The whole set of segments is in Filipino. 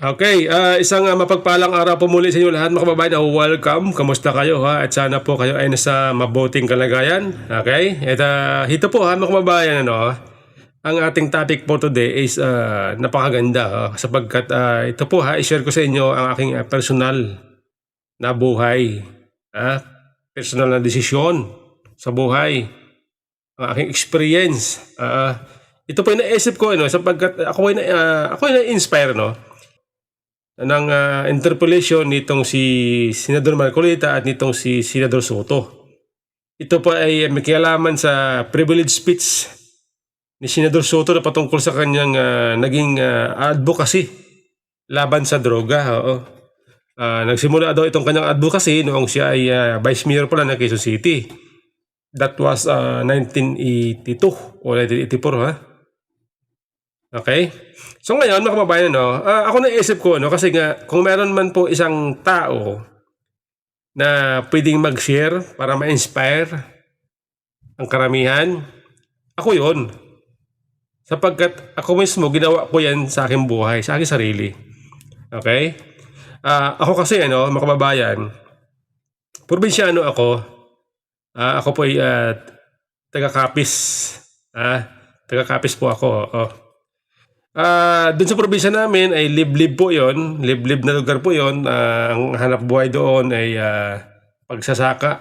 Okay, isang mapagpalang araw po muli sa inyo lahat mga kababayan. Welcome. Kamusta kayo ha? At sana po kayo ay nasa mabuting kalagayan. Okay? Ito po ha mga kababayan, ang ating topic for today is napakaganda sapagkat ito po ha, i-share ko sa inyo ang aking personal na buhay. Personal na desisyon sa buhay. Ang aking experience. Ito po yung naisip ko sapagkat ako ay na-inspire ng interpolation nitong si Senador Marcolita at nitong si Senador Soto. Ito po ay may kinalaman sa privilege speech ni Senador Soto na patungkol sa kanyang naging advocacy laban sa droga. Nagsimula daw itong kanyang advocacy noong siya ay Vice Mayor pala ng Quezon City. That was 1982 o 1984 ha. Okay? So ngayon mga kababayan, ako naisip ko kasi nga kung meron man po isang tao na pwedeng mag-share para ma-inspire ang karamihan, ako yon. Sapagkat ako mismo ginawa ko yan sa aking buhay, sa aking sarili. Okay? Ako kasi mga kababayan, probinsyano ako. Ako po ay taga-Capiz. Taga-Capiz po ako. Doon sa probinsya namin ay liblib po yon, liblib na lugar po yon. Ang hanap buhay doon ay pagsasaka,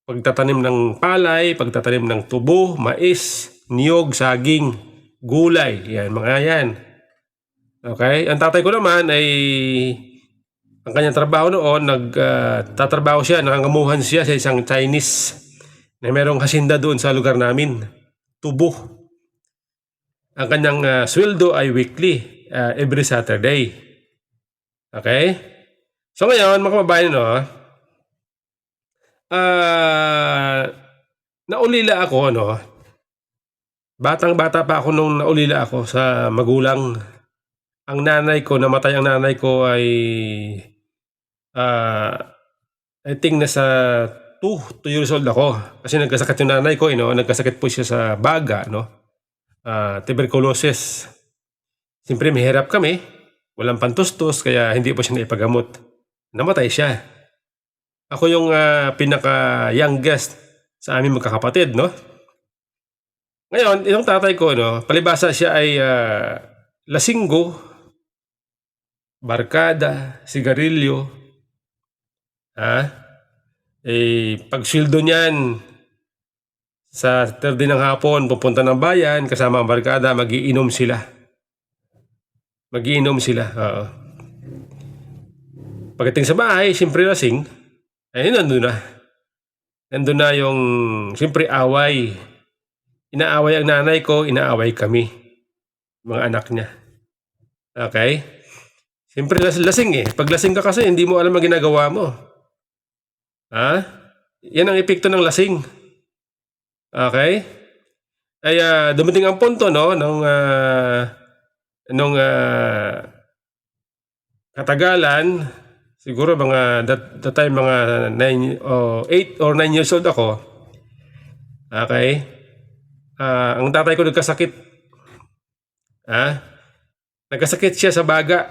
pagtatanim ng palay, pagtatanim ng tubo, mais, niyog, saging, gulay, yan, mga yan. Okay, ang tatay ko naman ay ang kanyang trabaho noon, nagtatrabaho siya, nangangamuhan siya sa isang Chinese na merong hasinda doon sa lugar namin, tubo. Ang kanyang sweldo ay weekly, every Saturday. Okay? So ngayon, mga kababayan, naulila ako, Batang-bata pa ako nung naulila ako sa magulang. Ang nanay ko, namatay ang nanay ko ay, I think nasa 2 years old ako. Kasi nagkasakit yung nanay ko, nagkasakit po siya sa baga, tuberculosis. Siyempre mahirap kami, walang pantustos, kaya hindi po siya naipagamot. Namatay siya. Ako yung pinaka-youngest sa aming magkakapatid, Ngayon, itong tatay ko, palibasa siya ay lasinggo, barkada, sigarilyo. Pag sweldo niyan, sa 3 ng hapon, pupunta ng bayan, kasama ang barkada, magiinom sila. Oo. Pagdating sa bahay, siyempre lasing, nandun na. Nandun na yung, siyempre away. Inaaway ang nanay ko, inaaway kami. Mga anak niya. Okay? Siyempre lasing Pag lasing ka kasi, hindi mo alam ang ginagawa mo. Yan ang epekto ng lasing. Okay? Ay dumating ang punto nung katagalan, siguro mga that time mga 8 or 9 years old ako. Okay? Ang tatay ko nagkasakit. Nagkasakit siya sa baga.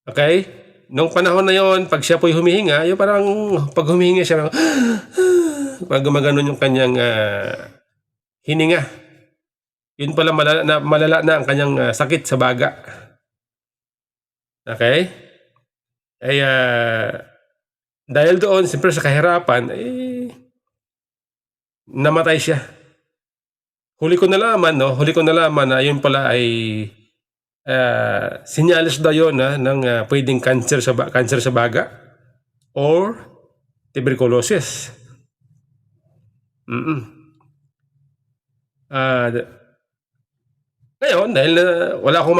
Okay? Nung panahon na yon, pag siya po'y humihinga, yung parang pag humihinga siya, pag gumaganon yung kanyang hininga. Yun pala malala na ang kanyang sakit sa baga. Okay? Dahil doon, siyempre sa kahirapan, namatay siya. Huli ko nalaman na yun pala ay sinyalis daw yun ng pwedeng cancer sa baga or tuberculosis. Ngayon, dahil wala akong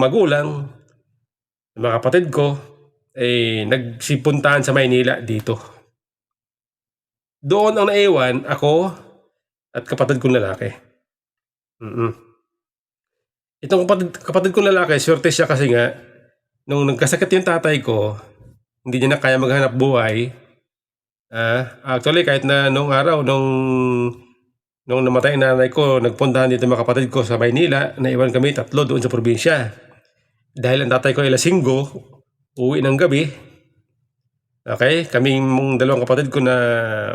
magulang, mga kapatid ko, nagsipuntahan sa Maynila dito. Doon ang naiwan, ako at kapatid kong lalaki. Itong kapatid kong lalaki, swerte siya kasi nga, nung nagkasakit yung tatay ko, hindi niya na kaya maghanap buhay. Actually, kahit na nung araw, nung Nung namatay ang nanay ko, nagpuntahan dito mga kapatid ko sa Maynila, naiwan kami 3 doon sa probinsya. Dahil ang tatay ko ay lasinggo, uwi ng gabi. Okay, kaming 2 kapatid ko na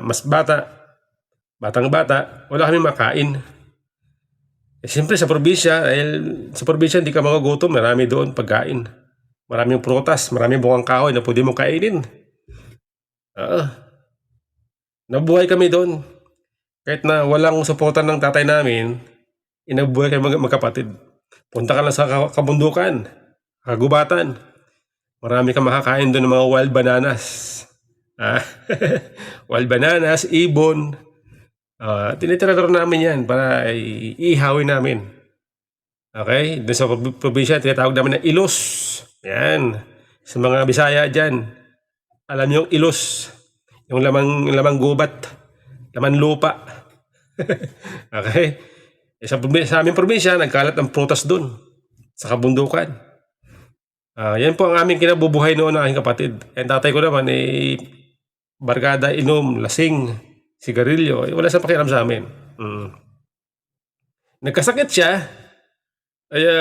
mas batang bata, wala kaming makain. Siyempre sa probinsya, dahil sa probinsya hindi ka magugutom, marami doon pagkain. Maraming prutas, maraming bungang kahoy na pwede mong kainin. Nabuhay kami doon. Kahit na walang suporta ng tatay namin, inabuhay kami magkapatid. Punta ka lang sa kabundukan, kagubatan. Marami kang makakain doon ng mga wild bananas. Wild bananas, ibon. Tinitira-tira namin yan para ihawin namin. Okay? Doon sa probinsya, tinatawag namin na ilos. Yan. Sa mga Bisaya dyan, alam niyo yung ilos. Yung lamang gubat. Laman lupa. Okay? Sa aming probinsya, nagkalat ang prutas doon. Sa kabundukan. Yan po ang aming kinabubuhay noon ng aking kapatid. Ang tatay ko naman, barkada, inom, lasing, sigarilyo. Wala sa pakialam sa amin. Nagkasakit siya. Kaya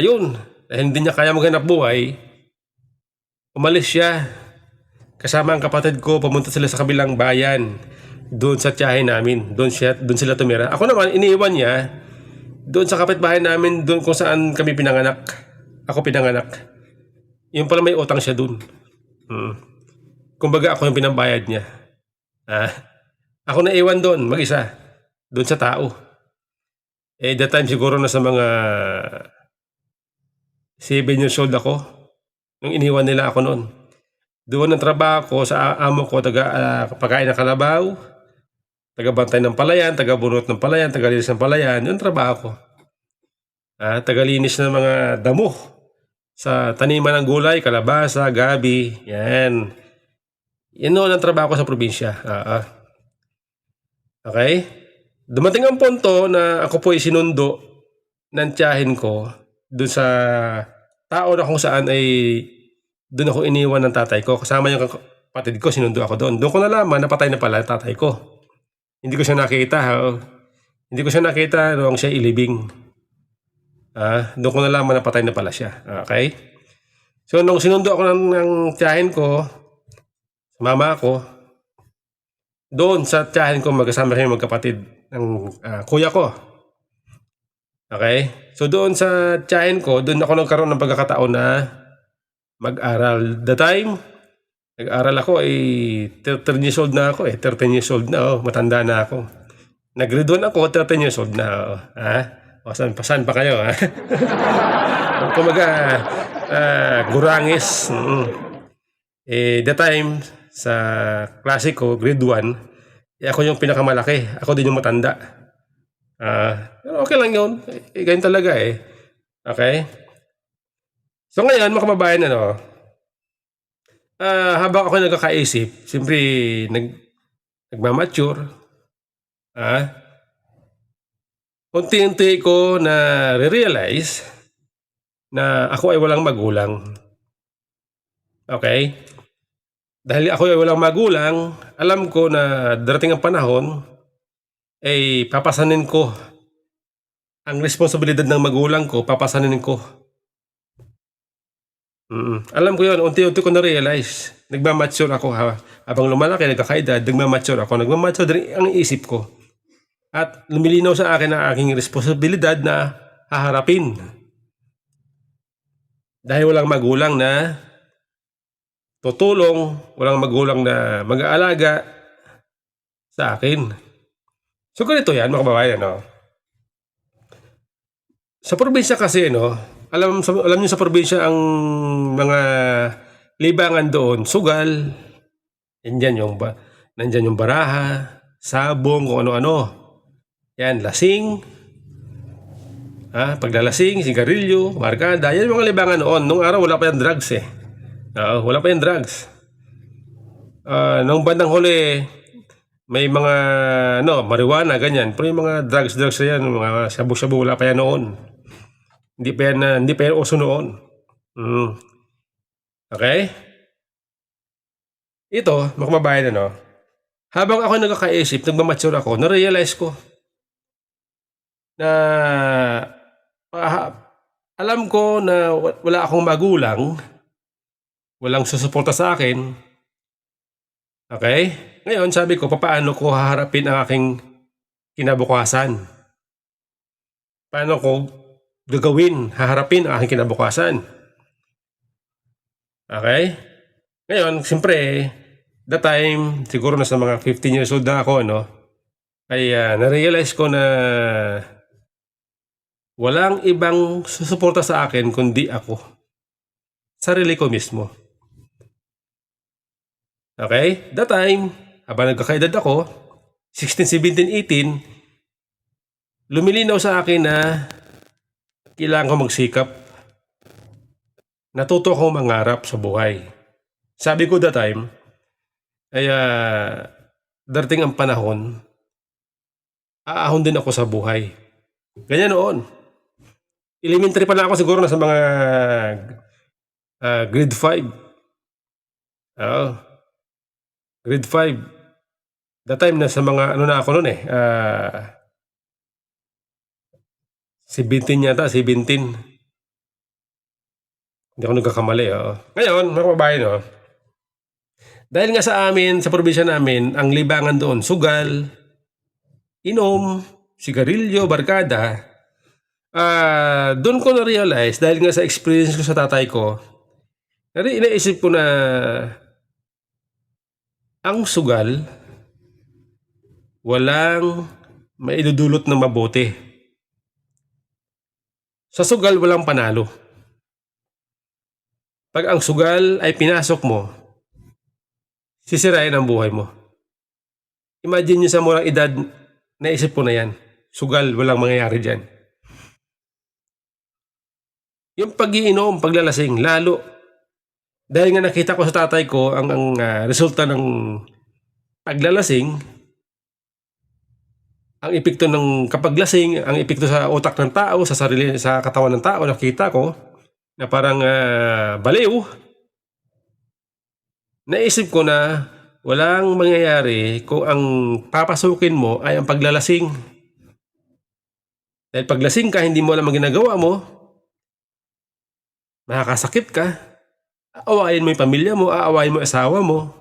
yun. Dahil hindi niya kaya maghanap buhay, umalis siya. Kasama ang kapatid ko, pumunta sila sa kabilang bayan. Doon sa tiyahin namin. Doon sila tumira. Ako naman, iniiwan niya doon sa kapitbahay namin, doon kung saan kami pinanganak. Ako pinanganak. Yung pala may utang siya doon. Kumbaga ako yung pinambayad niya. Ako naiwan doon, mag-isa. Doon sa tao. That time siguro na sa mga 7 years old ako. Nung iniwan nila ako noon. Doon ang trabaho ko sa amo ko, pagkain ng kalabaw, taga-bantay ng palayan, taga-bunot ng palayan, taga-linis ng palayan. Yun trabaho ko. Taga-linis ng mga damo sa taniman ng gulay, kalabasa, gabi. Yan. Yan noon ang trabaho ko sa probinsya. Okay? Dumating ang punto na ako po ay sinundo ng tiyahin ko doon sa tao na kung saan ay doon ako iniwan ng tatay ko. Kasama yung kapatid ko, sinundo ako doon. Doon ko nalaman, napatay na pala tatay ko. Hindi ko siya nakita. Hindi ko siya nakita noong siya ilibing. Doon ko nalaman, napatay na pala siya. Okay? So, nung sinundo ako ng tiyahin ko, mama ko, doon sa tiyahin ko, magkasama kami magkapatid ng kuya ko. Okay? So, doon sa tiyahin ko, doon ako nagkaroon ng pagkakataon na mag-aral. The time, nag-aral ako 13 years old na ako 13 years old na, matanda na ako. Nag-grade 1 ako, 13 years old na. Saan pa kayo, Kumaga, gurangis. The time, sa klase ko, grade 1, ako yung pinakamalaki. Ako din yung matanda. Pero okay lang yun. Ganyan talaga Okay? So ngayon, mga kababayan, habang ako nagkakaisip, siyempre, nagmamature, unti-unti ko na realize na ako ay walang magulang. Okay? Dahil ako ay walang magulang, alam ko na darating ang panahon, ay papasanin ko ang responsibilidad ng magulang ko, papasanin ko. Alam ko yun, unti-unti ko na-realize. Nagmamature ako habang lumalaki, nagkakaedad, nagmamature ako. Nagmamature din ang isip ko. At lumilinaw sa akin ang aking responsibilidad na haharapin. Dahil walang magulang na tutulong, walang magulang na mag-aalaga sa akin. So ganito yan, mga kababayan, Sa probinsya kasi, alam niyo sa probinsya ang mga libangan doon, sugal, nandyan yung baraha, sabong, kung ano-ano. Yan, lasing, paglalasing, sigarilyo, barkada, yan yung mga libangan noon. Nung araw, wala pa yung drugs wala pa yung drugs. Nung bandang huli, may mga, marijuana, ganyan. Pero yung mga drugs na yan, mga shabu-shabu, wala pa yan noon. Hindi pa yan uso noon. Okay? Ito, mga kababayan, habang ako nagkakaisip, nagmamature ako, na-realize ko, na alam ko na wala akong magulang, walang susuporta sa akin. Okay? Ngayon, sabi ko, papaano ko haharapin ang aking kinabukasan? Paano ko haharapin ang aking kinabukasan? Okay? Ngayon, siyempre, that time, siguro nasa mga 15 years old na ako, ay na-realize ko na walang ibang susuporta sa akin kundi ako. Sarili ko mismo. Okay? That time, habang nagkakaedad ako, 16, 17, 18, lumilinaw sa akin na kailangan ko magsikap. Natuto akong mangarap sa buhay. Sabi ko that time, ay darating ang panahon, aahon din ako sa buhay. Ganyan noon. Elementary pa lang ako siguro nasa mga grade 5. Grade 5. That time nasa mga na ako noon 17 yata, 17. Hindi ako nagkakamali. Ngayon, mga kababayan, dahil nga sa amin, sa probinsya namin, ang libangan doon, sugal, inom, sigarilyo, barkada, doon ko na-realize, dahil nga sa experience ko sa tatay ko, inaisip ko na ang sugal, walang maidudulot na mabuti. Sa sugal, walang panalo. Pag ang sugal ay pinasok mo, sisirain ang buhay mo. Imagine nyo sa murang edad, naisip ko na yan. Sugal, walang mangyayari dyan. Yung pag-iinom, paglalasing, lalo. Dahil nga nakita ko sa tatay ko, ang resulta ng paglalasing, ang epekto ng kapaglasing, ang epekto sa utak ng tao, sa sarili, sa katawan ng tao, nakita ko, na parang baliw. Naisip ko na walang mangyayari kung ang papasukin mo ay ang paglalasing. Dahil paglasing ka, hindi mo alam ang ginagawa mo, makakasakit ka, aawayin mo yung pamilya mo, aawayin mo yung asawa mo.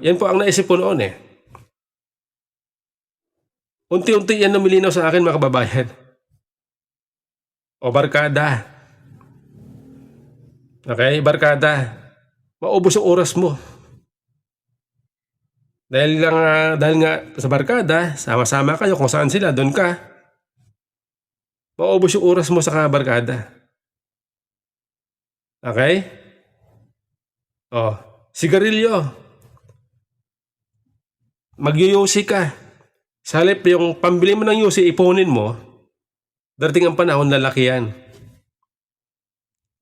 Yan po ang naisip ko noon Unti-unti yan lumilinaw sa akin, mga kababayan. O barkada. Okay, barkada. Maubos yung oras mo. Dahil nga sa barkada, sama-sama kayo kung saan sila, doon ka. Maubos yung oras mo sa barkada. Okay? Sigarilyo. Magyuyusi ka. Sa halip yung pambili mo ng yusi, ipunin mo, darating ang panahon, lalaki yan.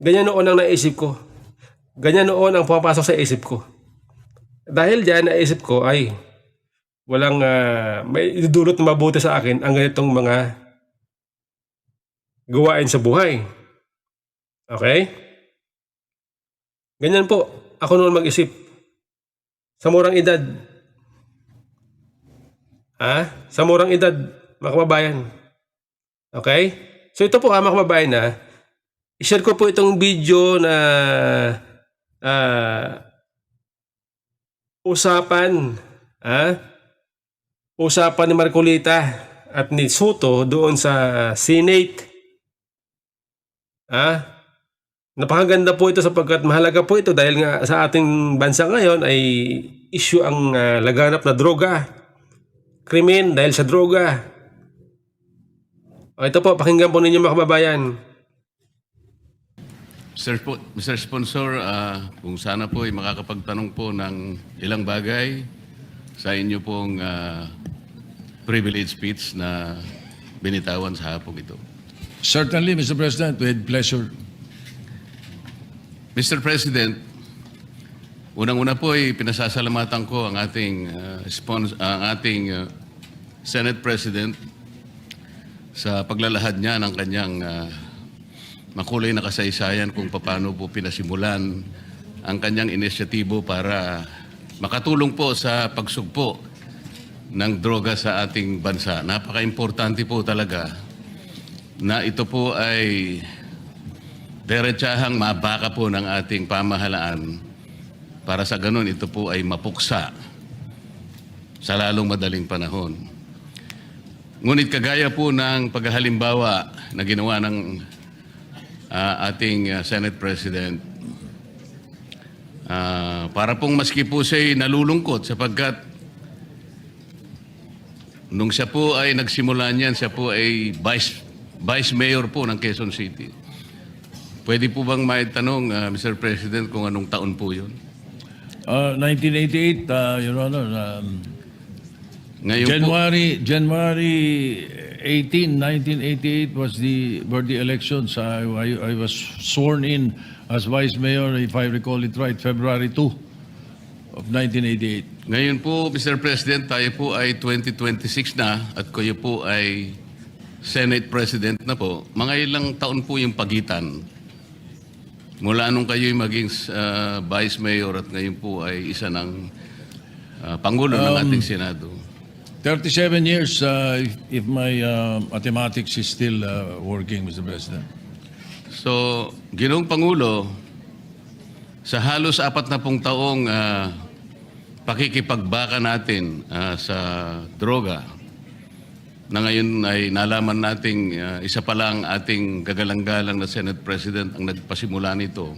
Ganyan noon ang naisip ko. Ganyan noon ang pumapasok sa isip ko. Dahil dyan, naisip ko ay walang may idudulot na mabuti sa akin ang ganitong mga gawain sa buhay. Okay? Ganyan po. Ako noon mag-isip. Sa murang edad. Sa murang edad, mga kababayan. Okay? So ito po mga kababayan i-share ko po itong video na usapan ni Marcolita at ni Soto doon sa Senate. Napakaganda po ito sapagkat mahalaga po ito dahil nga sa ating bansa ngayon ay issue ang laganap na droga. Krimen dahil sa droga. Ito po, pakinggan po ninyo mga kababayan. Mr. Sponsor, kung sana po ay makakapagtanong po ng ilang bagay sa inyo pong privilege speech na binitawan sa hapong ito. Certainly, Mr. President, with pleasure. Mr. President, unang-una po ay pinasasalamatan ko ang ating Senate President sa paglalahad niya ng kanyang makulay na kasaysayan kung paano po pinasimulan ang kanyang inisyatibo para makatulong po sa pagsugpo ng droga sa ating bansa. Napaka-importante po talaga na ito po ay diretsahang mabaka po ng ating pamahalaan para sa ganun ito po ay mapuksa sa lalong madaling panahon. Ngunit kagaya po ng paghahalimbawa na ginawa ng ating Senate President, para pong maski po siya'y nalulungkot sapagkat nung siya po ay nagsimula niyan, siya po ay Vice Mayor po ng Quezon City. Pwede po bang maitanong, Mr. President, kung anong taon po yun? 1988, Your Honor, Ngayon po, January 18, 1988 were the elections. I was sworn in as Vice Mayor, if I recall it right, February 2 of 1988. ngayon po, Mr. President, tayo po ay 2026 na at kayo po ay Senate President na po. Mga ilang taon po yung pagitan mula nung kayo'y maging Vice Mayor at ngayon po ay isa ng Pangulo ng ating Senado. 37 years, if my mathematics is still working, Mr. President. So, Ginoong Pangulo, sa halos 40 taong pakikipagbaka natin sa droga, na ngayon ay nalaman nating isa pa lang ating gagalang-galang na Senate President ang nagpasimula nito.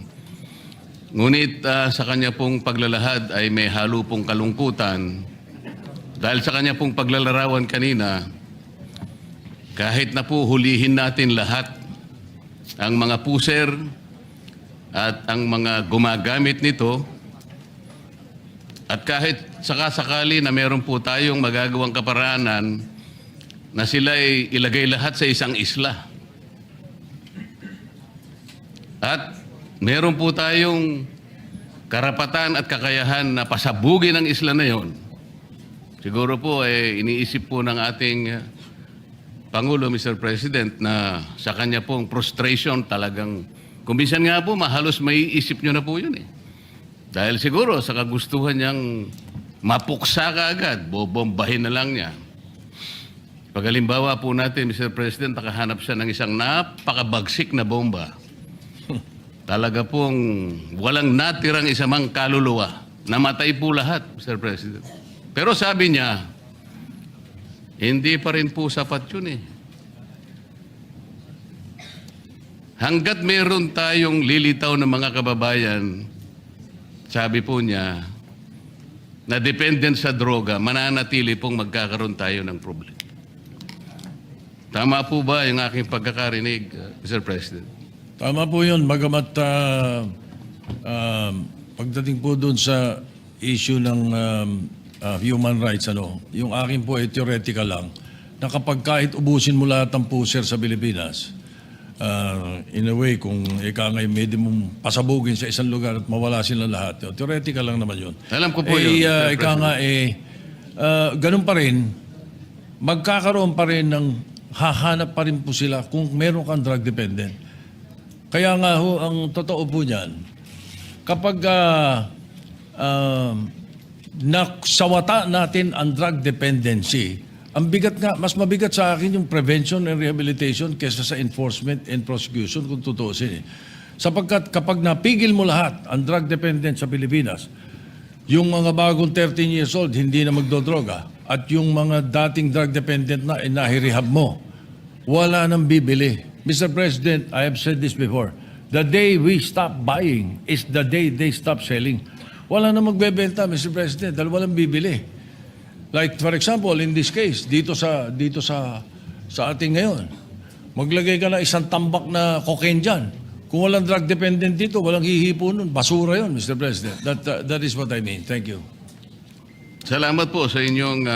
Ngunit sa kanya pong paglalahad ay may halo pong kalungkutan dahil sa kanya pong paglalarawan kanina, kahit na po hulihin natin lahat ang mga puser at ang mga gumagamit nito, at kahit sakasakali na meron po tayong magagawang kaparaanan na sila ay ilagay lahat sa isang isla. At meron po tayong karapatan at kakayahan na pasabugin ang isla na yon. Siguro po iniisip po ng ating Pangulo, Mr. President, na sa kanya pong frustration talagang, kumbisan nga po, mahalos maiisip nyo na po yun eh. Dahil siguro sa kagustuhan niyang mapuksa ka agad, bobombahin na lang niya. Pagalimbawa po natin, Mr. President, nakahanap siya ng isang napakabagsik na bomba. Talaga pong walang natirang isamang kaluluwa. Namatay po lahat, Mr. President. Pero sabi niya, hindi pa rin po sapat yun eh. Hanggat meron tayong lilitaw ng mga kababayan, sabi po niya, na dependent sa droga, mananatili pong magkakaroon tayo ng problema. Tama po ba yung aking pagkakarinig, Mr. President? Tama po yun, bagamat pagdating po doon sa issue ng human rights, yung akin po ay theoretical lang, na kapag kahit ubusin mo lahat ng puser sa Pilipinas, in a way, kung ika ngay may mong pasabugin sa isang lugar at mawala sila lahat, theoretical lang naman yun. Alam ko po yun, Mr. Ika nga ganun pa rin, magkakaroon pa rin ng hahanap pa rin po sila kung meron kang drug dependent. Kaya nga ho, ang totoo po niyan, kapag naksawata natin ang drug dependency, ang bigat nga, mas mabigat sa akin yung prevention and rehabilitation kaysa sa enforcement and prosecution kung tutuusin eh. Sapagkat kapag napigil mo lahat ang drug dependent sa Pilipinas, yung mga bagong 13 years old hindi na magdodroga at yung mga dating drug dependent na inahirehab mo, wala nang bibili. Mr. President, I have said this before, the day we stop buying is the day they stop selling. Wala na magbebenta, Mr. President, dahil walang bibili. Like for example, in this case, dito sa ating ngayon, maglagay ka na isang tambak na cocaine dyan. Kung walang drug dependent dito, walang hihipo nun. Basura yun, Mr. President. That is what I mean. Thank you. Salamat po sa inyong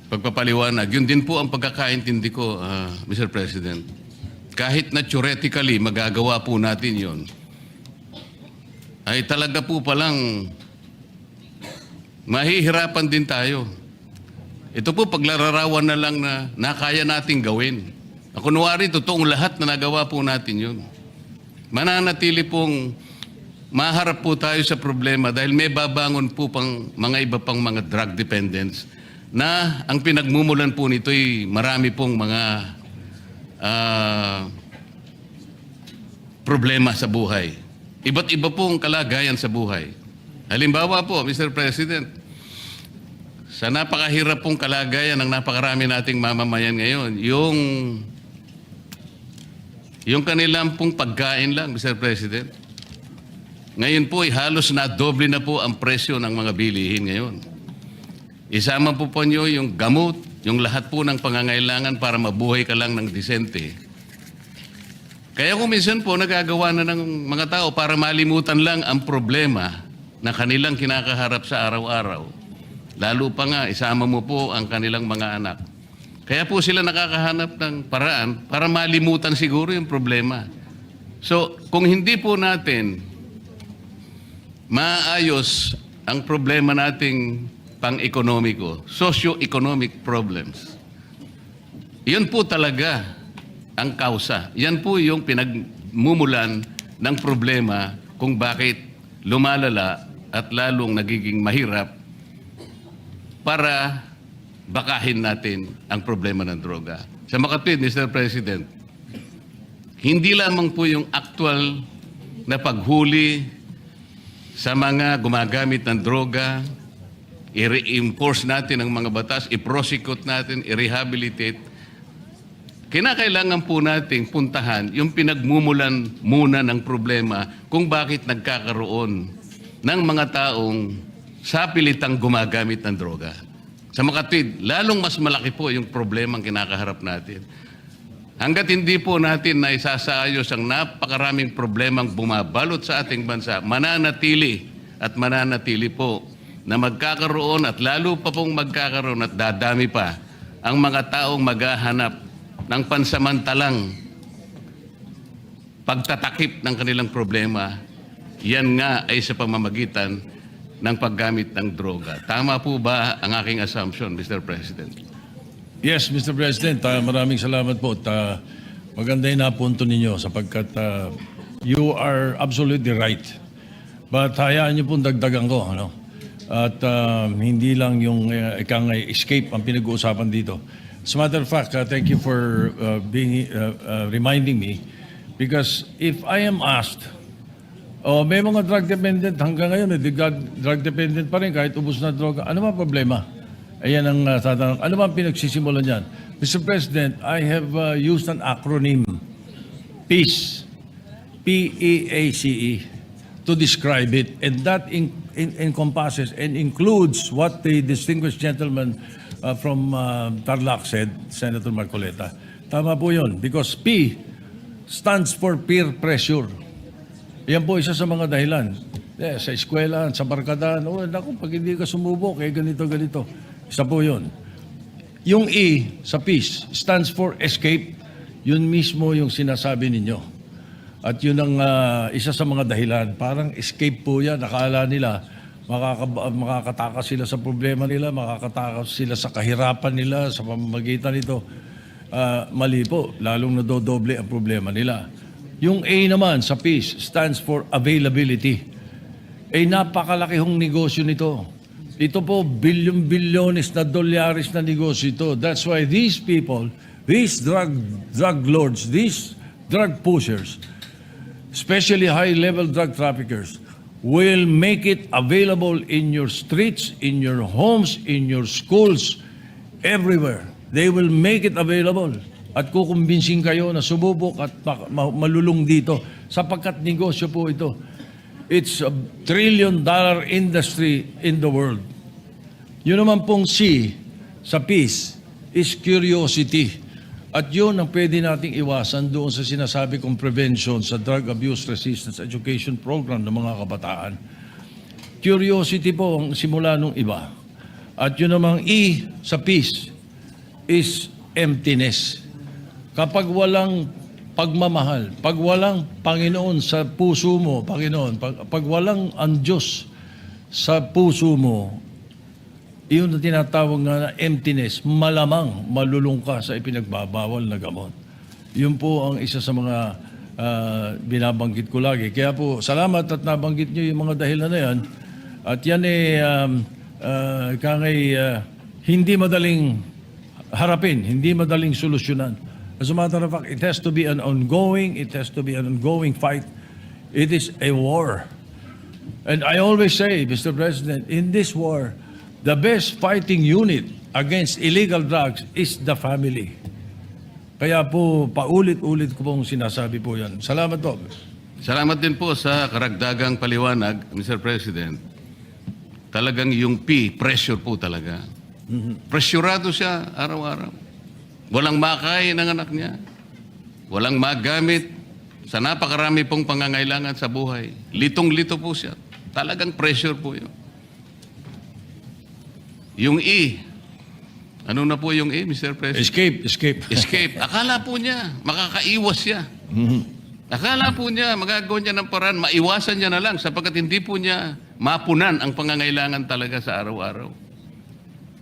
pagpapaliwanag. Yun din po ang pagkakaintindi ko, Mr. President. Kahit na theoretically magagawa po natin yun, ay talaga po palang mahihirapan din tayo. Ito po paglararawan na lang na nakaya nating gawin. Kunwari, totoong lahat na nagawa po natin yun. Mananatili pong maharap po tayo sa problema dahil may babangon po pang mga iba pang mga drug dependents na ang pinagmumulan po nito ay marami pong mga problema sa buhay. Iba't iba pong kalagayan sa buhay. Halimbawa po, Mr. President, sa napakahirap pong kalagayan ng napakarami nating mamamayan ngayon, yung kanilang pong pagkain lang, Mr. President, ngayon po ay halos na doble na po ang presyo ng mga bilihin ngayon. Isama po nyo yung gamot, yung lahat po ng pangangailangan para mabuhay ka lang ng disente. Kaya kung minsan po nagagawa na ng mga tao para malimutan lang ang problema na kanilang kinakaharap sa araw-araw. Lalo pa nga, isama mo po ang kanilang mga anak. Kaya po sila nakakahanap ng paraan para malimutan siguro yung problema. So, kung hindi po natin maayos ang problema nating pang-ekonomiko, socio-economic problems, yun po talaga ang kausa. Yan po yung pinagmumulan ng problema kung bakit lumalala at lalong nagiging mahirap para bakahin natin ang problema ng droga. Sa makatwid, Mr. President, hindi lamang po yung actual na paghuli sa mga gumagamit ng droga, i-reinforce natin ang mga batas, i-prosecute natin, i-rehabilitate. Kinakailangan po nating puntahan yung pinagmumulan muna ng problema kung bakit nagkakaroon ng mga taong sa pilitang gumagamit ng droga. Sa makatwid, lalong mas malaki po yung problema ang kinakaharap natin. Hanggat hindi po natin na isasaayos ang napakaraming problemang bumabalot sa ating bansa, mananatili po na magkakaroon at lalo pa pong magkakaroon at dadami pa ang mga taong maghahanap ng pansamantalang pagtatakip ng kanilang problema. Yan nga ay sa pamamagitan ng paggamit ng droga. Tama po ba ang aking assumption, Mr. President? Yes, Mr. President, maraming salamat po. Maganda yung napunto ninyo sapagkat you are absolutely right. But hayaan niyo pong dagdagan ko. Ano? At hindi lang yung ikang escape ang pinag-uusapan dito. As a matter of fact, thank you for reminding me because if I am asked, may mga drug dependent hanggang ngayon, drug dependent pa rin kahit ubos na droga. Ano ba problema? Ayan ang tatanong. Ano ba ang pinagsisimulan dyan? Mr. President, I have used an acronym, PEACE, P-E-A-C-E, to describe it. And that encompasses and includes what the distinguished gentleman from Tarlac said, Senator Marcoleta. Tama po yun. Because P stands for peer pressure. Yan po isa sa mga dahilan. Sa eskwela, sa barkadahan, naku, pag hindi ka sumubok, ganito. Isa po yun. Yung E sa peace stands for escape. Yun mismo yung sinasabi ninyo. At yun ang isa sa mga dahilan. Parang escape po yan. Nakala nila, makakatakas sila sa problema nila, makakatakas sila sa kahirapan nila, sa pamamagitan nito. Mali po. Lalong nadodoble ang problema nila. Yung A naman sa peace stands for availability. Napakalaki hong negosyo nito. Ito po, bilyon-bilyones na dolyares na negosyo ito. That's why these people, these drug lords, these drug pushers, especially high-level drug traffickers, will make it available in your streets, in your homes, in your schools, everywhere. They will make it available. At kukumbinsin kayo na sububok at malulung dito sapagkat negosyo po ito. It's a $1 trillion industry in the world. Yun naman pong C sa peace is curiosity. At yun ang pwede nating iwasan doon sa sinasabi kong prevention sa Drug Abuse Resistance Education Program ng mga kabataan. Curiosity po ang simula nung iba. At yun namang E sa peace is emptiness. Kapag walang pagmamahal, pag walang Panginoon sa puso mo, Panginoon, pag walang ang Diyos sa puso mo, iyon na tinatawag nga na emptiness, malamang malulung ka sa ipinagbabawal na gamot. Yun po ang isa sa mga binabanggit ko lagi. Kaya po, salamat at nabanggit nyo yung mga dahilan na yan. At yan hindi madaling harapin, hindi madaling solusyonan. As a matter of fact, it has to be an ongoing fight. It is a war. And I always say, Mr. President, in this war, the best fighting unit against illegal drugs is the family. Kaya po, paulit-ulit ko pong sinasabi po yan. Salamat po. Salamat din po sa karagdagang paliwanag, Mr. President. Talagang yung pressure po talaga. Pressurado siya araw-araw. Walang makain ng anak niya. Walang magamit sa napakarami pong pangangailangan sa buhay. Litong-lito po siya. Talagang pressure po yun. Yung ano na po yung Mr. President? Escape. Akala po niya, makakaiwas siya. Akala po niya, magagawa niya ng paraan, maiwasan niya na lang sapagkat hindi po niya mapunan ang pangangailangan talaga sa araw-araw.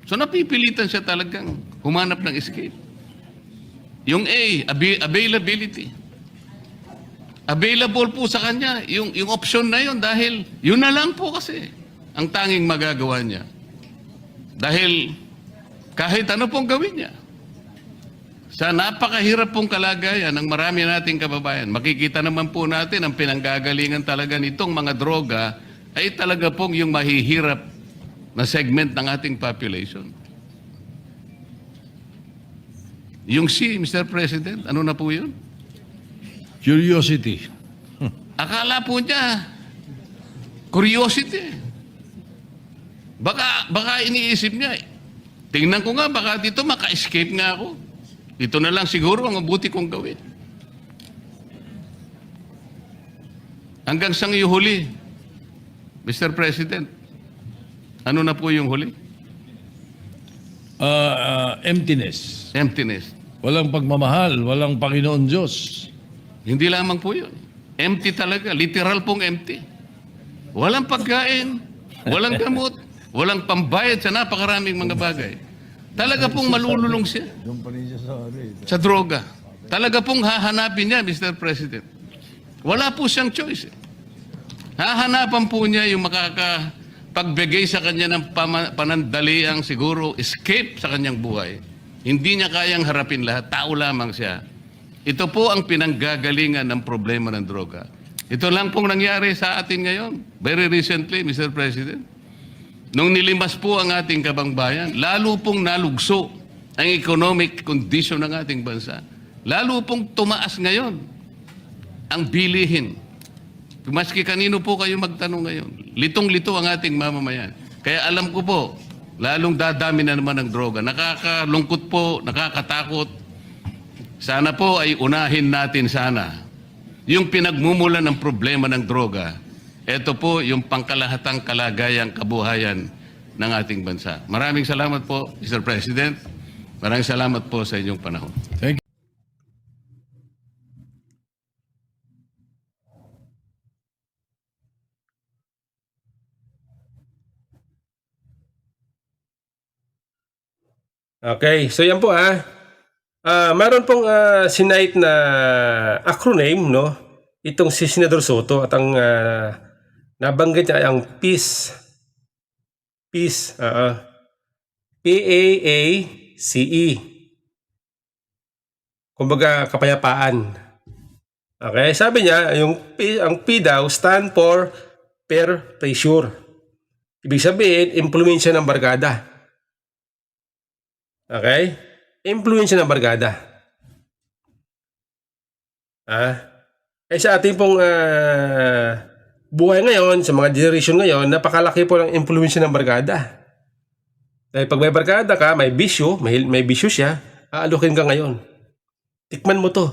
So napipilitan siya talagang humanap ng escape. Yung availability. Available po sa kanya yung option na yun dahil yun na lang po kasi ang tanging magagawa niya. Dahil kahit ano pong gawin niya. Sa napakahirap pong kalagayan ng marami nating kababayan, makikita naman po natin ang pinanggagalingan talaga nitong mga droga ay talaga pong yung mahihirap na segment ng ating population. Yung Mr. President, ano na po yun? Curiosity. Akala po niya, curiosity. Baka iniisip niya, tingnan ko nga, baka dito maka-escape nga ako. Ito na lang siguro ang mabuti kong gawin. Hanggang sa yung huli, Mr. President, ano na po yung huli? Emptiness. Emptiness. Walang pagmamahal, walang Panginoon Diyos. Hindi lamang po yun. Empty talaga. Literal pong empty. Walang pagkain, walang gamot, walang pambayad sa napakaraming mga bagay. Talaga pong malululong siya sa droga. Talaga pong hahanapin niya, Mr. President. Wala po siyang choice. Hahanapan po niya yung makakapagbigay sa kanya ng panandaliang siguro escape sa kanyang buhay. Hindi niya kayang harapin lahat. Tao lamang siya. Ito po ang pinanggagalingan ng problema ng droga. Ito lang pong nangyari sa atin ngayon. Very recently, Mr. President. Nung nilimas po ang ating kabangbayan, lalo pong nalugso ang economic condition ng ating bansa. Lalo pong tumaas ngayon ang bilihin. Maski kanino po kayo magtanong ngayon, litong-lito ang ating mamamayan. Kaya alam ko po, lalong dadami na naman ang droga. Nakakalungkot po, nakakatakot. Sana po ay unahin natin sana yung pinagmumulan ng problema ng droga. Ito po yung pangkalahatang kalagayang kabuhayan ng ating bansa. Maraming salamat po, Mr. President. Maraming salamat po sa inyong panahon. Thank you. Okay, so yan po meron pong sinight na acronym, no? Itong si Senador Soto at ang nabanggit niya ay ang PAACE. PAACE. Kumbaga, kapayapaan. Okay, sabi niya, ang P daw stand for peer pressure. Ibig sabihin, impluwensya ng barkada. Okay? Impluwensya ng barkada. Sa ating pong buhay ngayon, sa mga generation ngayon, napakalaki po ng impluwensya ng barkada. Dahil pag may barkada ka, may bisyo, may bisyo siya, aalukin ka ngayon. Tikman mo to.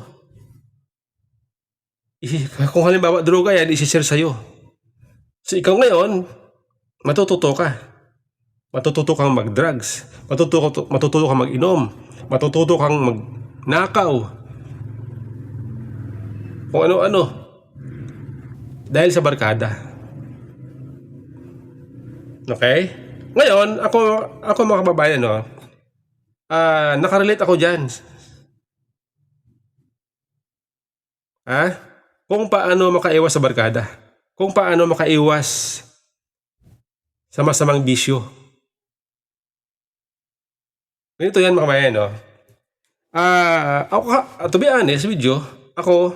Kung halimbawa droga yan, isi-share sa'yo. So ikaw ngayon, matututo ka. Matututo kang mag-drugs. Matututo kang mag-inom. Matututo kang mag-nakaw. Kung ano-ano. Dahil sa barkada. Okay? Ngayon, ako mga kababayan, nakarelate ako dyan. kung paano makaiwas sa barkada. Kung paano makaiwas sa masamang bisyo. Ganito yan mga kabayan, no? To be honest with you, ako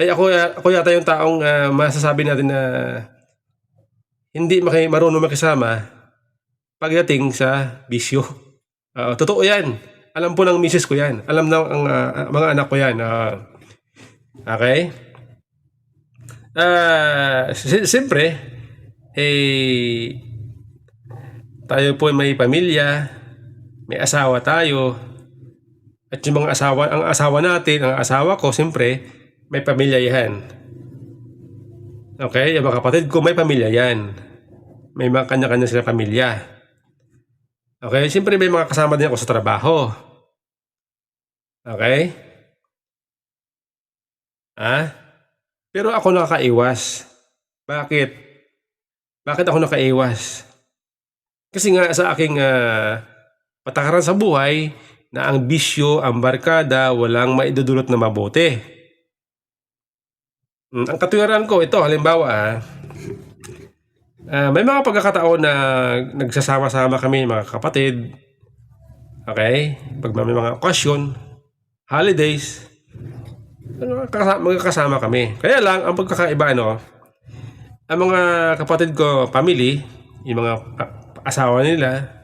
yata yung taong masasabi natin na hindi marunong makisama pagdating sa bisyo. Totoo yan. Alam po ng misis ko yan. Alam ng mga anak ko yan. Okay? Siyempre, tayo po may pamilya, may asawa tayo, at yung mga ang asawa natin, ang asawa ko, siyempre, may pamilya yan. Okay? Yung mga kapatid ko, may pamilya yan. May mga kanya-kanya sila pamilya. Okay? Siyempre, may mga kasama din ako sa trabaho. Okay? Pero ako nakaiwas. Bakit? Bakit ako nakaiwas? Kasi nga sa aking patakaran sa buhay, na ang bisyo, ang barkada, walang maidudulot na mabuti. Ang katuwiran ko, ito, halimbawa, may mga pagkakataon na nagsasama-sama kami, mga kapatid. Okay? Pag may mga okasyon, holidays, magkakasama kami. Kaya lang, ang pagkakaiba, ang mga kapatid ko, family, yung mga asawa nila,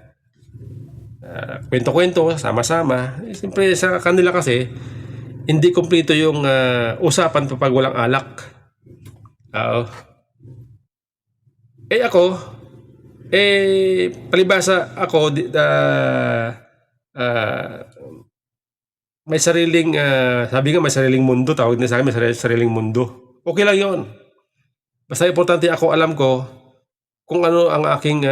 kwento-kwento, sama-sama. Siyempre sa kanila kasi, hindi kumpleto yung usapan pag walang alak. Ako, palibasa ako, may sariling, sabi nga may sariling mundo, tawag na sa akin, may sariling mundo. Okay lang yon. Basta importante ako alam ko kung ano ang aking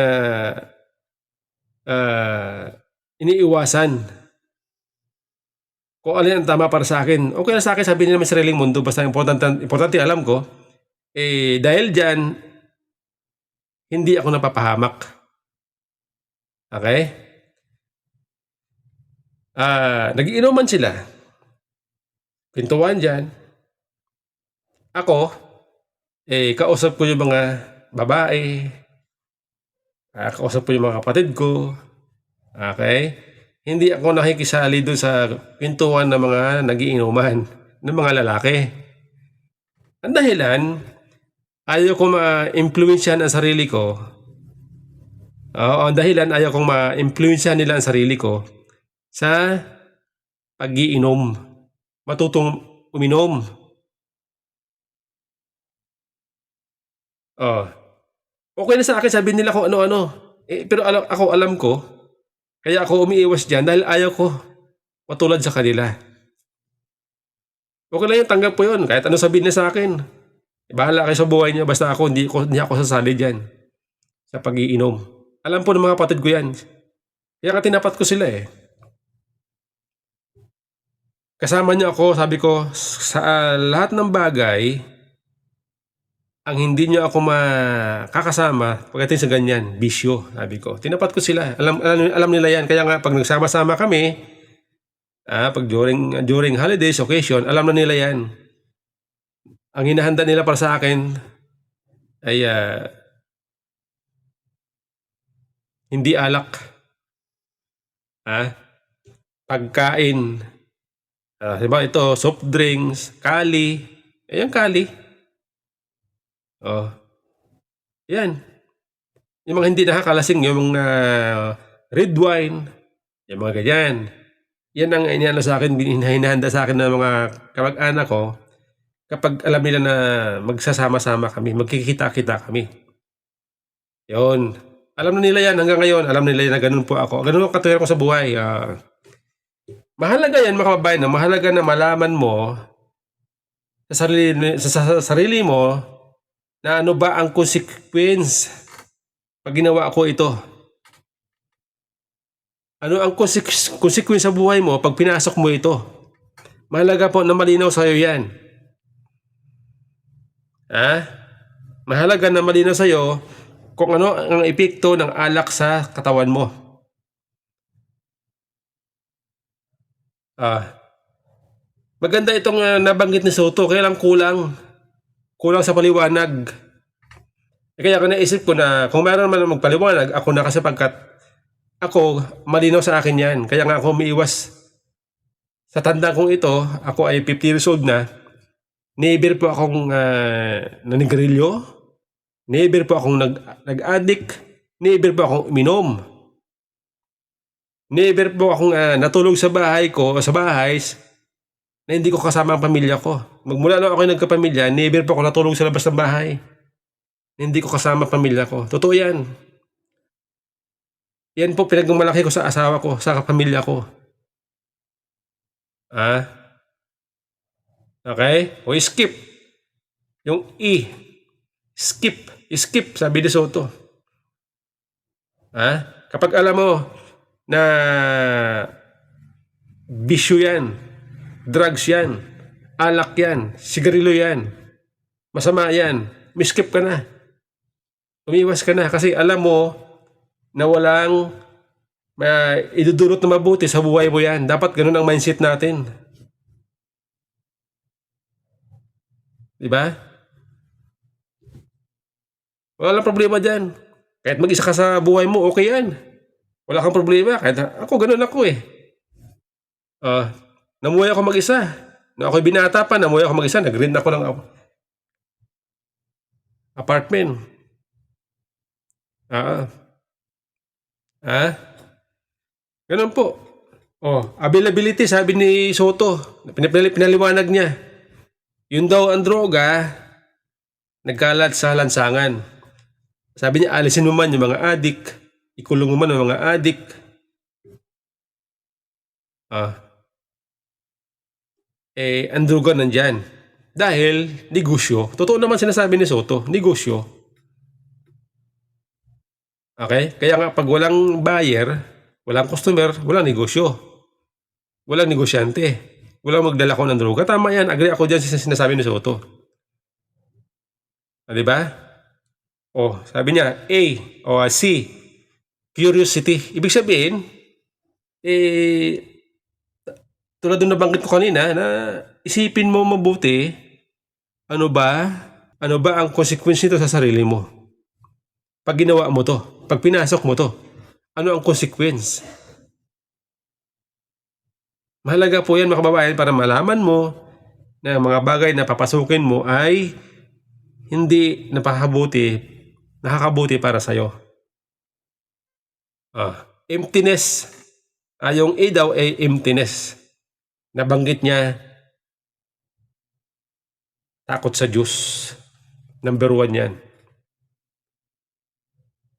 iniiwasan. Kung ano ang tama para sa akin. Okay lang sa akin, sabihin nila may sariling mundo. Basta importante alam ko, dahil dyan, hindi ako napapahamak. Okay? Nagiinuman sila. Pintuan dyan. Ako, kausap ko yung mga babae. Kausap ko yung mga kapatid ko. Okay? Hindi ako nakikisali doon sa pintuan ng mga nagiinuman ng mga lalaki. Ang dahilan, ayaw ko ma-influensyahan ang sarili ko. Ang dahilan, ayaw kong ma-influensyahan nila ang sarili ko sa pag-iinom. Matutong uminom. Okay na sa akin, sabihin nila kung ano-ano. Pero alam ko, kaya ako umiiwas dyan dahil ayaw ko matulad sa kanila. Okay lang yung tanggap ko yun. Kahit ano sabihin nila sa akin. Bahala kayo sa buhay niyo. Basta ako, hindi ako sasali dyan. Sa pag-iinom. Alam po ng mga kapatid ko yan. Kaya nga tinapat ko sila Kasama niyo ako, sabi ko, sa lahat ng bagay, ang hindi niyo ako makakasama pagdating sa ganyan, bisyo, sabi ko. Tinapat ko sila. Alam nila yan. Kaya nga, pag nagsama-sama kami, pag during holidays, occasion, alam na nila yan. Ang hinahanda nila para sa akin ay hindi alak. Pagkain. Diba ito, soft drinks, kali. Ayan, kali. Yan. Yung mga hindi nakakalasing, yung mga red wine, yung mga ganyan. Yan ang iniano sa akin, hinahanda sa akin ng mga kamag-anak ko kapag alam nila na magsasama-sama kami, magkikita-kita kami. Yun. Alam na nila yan hanggang ngayon. Alam nila yan na ganun po ako. Ganun ang katuwiran ko sa buhay. Mahalaga yan, mga kababayan. Mahalaga na malaman mo sa sarili mo na ano ba ang consequence pag ginawa ko ito. Ano ang consequence sa buhay mo pag pinasok mo ito. Mahalaga po na malinaw sa'yo yan. Mahalaga na malinaw sa'yo kung ano ang epekto ng alak sa katawan mo. Maganda itong nabanggit ni Soto, kaya lang kulang. Kulang sa paliwanag. Kaya ako naisip ko na kung meron man magpaliwanag, ako na kasi pagkat ako, malinaw sa akin yan. Kaya nga ako umiiwas. Sa tanda kong ito, ako ay 50 years old na. Never po akong naninigarilyo. Never po akong nag-addict. Never po akong uminom. Never po akong natulog sa bahay ko o sa bahay na hindi ko kasama ang pamilya ko. Magmula na ako nagkapamilya, never po ako natulog sa labas ng bahay. Hindi ko kasama ang pamilya ko. Totoo yan. Yan po pinagmamalaki ko sa asawa ko, sa pamilya ko. Okay? O skip. Yung E. Skip. Skip, sabi ni Soto. Kapag alam mo na bisyo yan, drugs yan, alak yan, sigarilyo yan, masama yan, miskip ka na. Umiwas ka na kasi alam mo na walang idudulot na mabuti sa buhay mo yan. Dapat ganun ang mindset natin. Diba? Wala problema dyan. Kahit mag-isa ka sa buhay mo, okay yan. Wala kang problema. Kahit ako, ganun ako eh. Namuhay ako mag-isa. Nung ako'y binata pa, namuhay ako mag-isa. Nag-rent ako ng apartment. Ganun po. Availability, sabi ni Soto. Pinaliwanag niya. Yun daw ang droga, nagkalat sa lansangan. Sabi niya, alisin mo man yung mga adik, ikulong mo man yung mga adik. Ang droga nandyan. Dahil, negosyo. Totoo naman sinasabi ni Soto, negosyo. Okay? Kaya nga, pag walang buyer, walang customer, walang negosyo. Walang negosyante. Walang magdala ko ng droga. Tama yan. Agree ako dyan sa sinasabi ni Soto. Diba? Sabi niya, C. Curiosity. Ibig sabihin, tulad nung nabanggit ko kanina, na isipin mo mabuti, ano ba ang consequence nito sa sarili mo? Pag ginawa mo to, pag pinasok mo to, ano ang consequence? Mahalaga po yan mga kababayan para malaman mo na mga bagay na papasukin mo ay hindi nakakabuti para sa'yo. Emptiness. Yung A daw ay emptiness. Nabanggit niya, takot sa Diyos. Number 1 yan.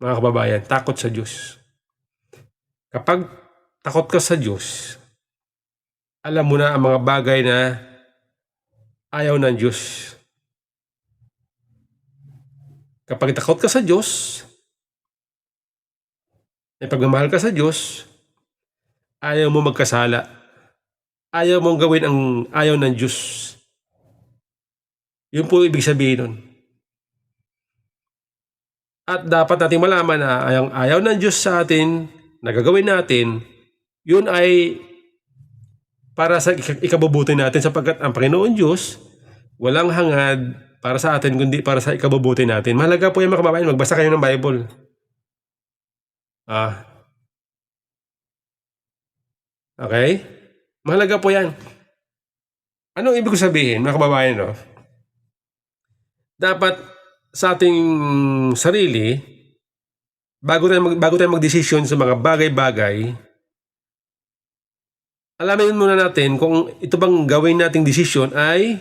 Mga kababayan, takot sa Diyos. Kapag takot ka sa Diyos, alam mo na ang mga bagay na ayaw ng Diyos. Kapag takot ka sa Diyos, may pagmamahal ka sa Diyos, ayaw mo magkasala. Ayaw mong gawin ang ayaw ng Diyos. Yun po ibig sabihin nun. At dapat natin malaman na ang ayaw ng Diyos sa atin, na gagawin natin, yun ay para sa ikabubuti natin sapagkat ang Panginoon Diyos, walang hangad para sa atin kundi para sa ikabubuti natin. Mahalaga po yung mga kababayan, magbasa kayo ng Bible. Okay? Mahalaga po yan. Anong ibig sabihin, mga kababayan, no? Dapat sa ating sarili, bago tayo magdesisyon sa mga bagay-bagay, alamin muna natin kung ito bang gawin nating desisyon ay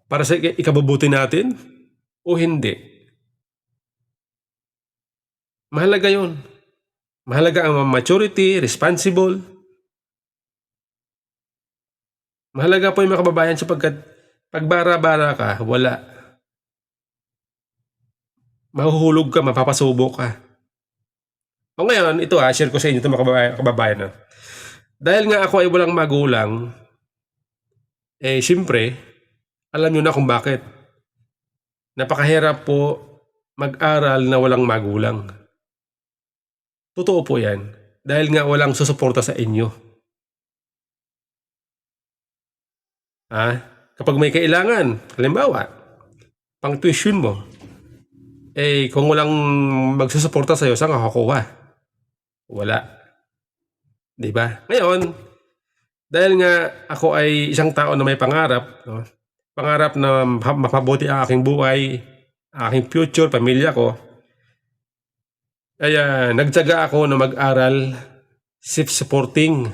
para sa ikabubuti natin o hindi. Mahalaga yun. Mahalaga ang maturity, responsible. Mahalaga po yung mga kababayan sapagkat pag bara-bara ka, wala. Mahuhulog ka, mapapasubo ka. O ngayon, ito share ko sa inyo ito mga kababayan. Dahil nga ako ay walang magulang, siyempre, alam nyo na kung bakit. Napakahirap po mag-aral na walang magulang. Totoo po yan. Dahil nga walang susuporta sa inyo. Kapag may kailangan, halimbawa, pang tuition mo, kung walang magsusuporta sa'yo, saan ka kukuha? Wala. Di ba? Ngayon, dahil nga ako ay isang tao na may pangarap, no? Pangarap na mapabuti ang aking buhay, aking future, pamilya ko, kaya nagtiyaga ako na mag-aral self-supporting.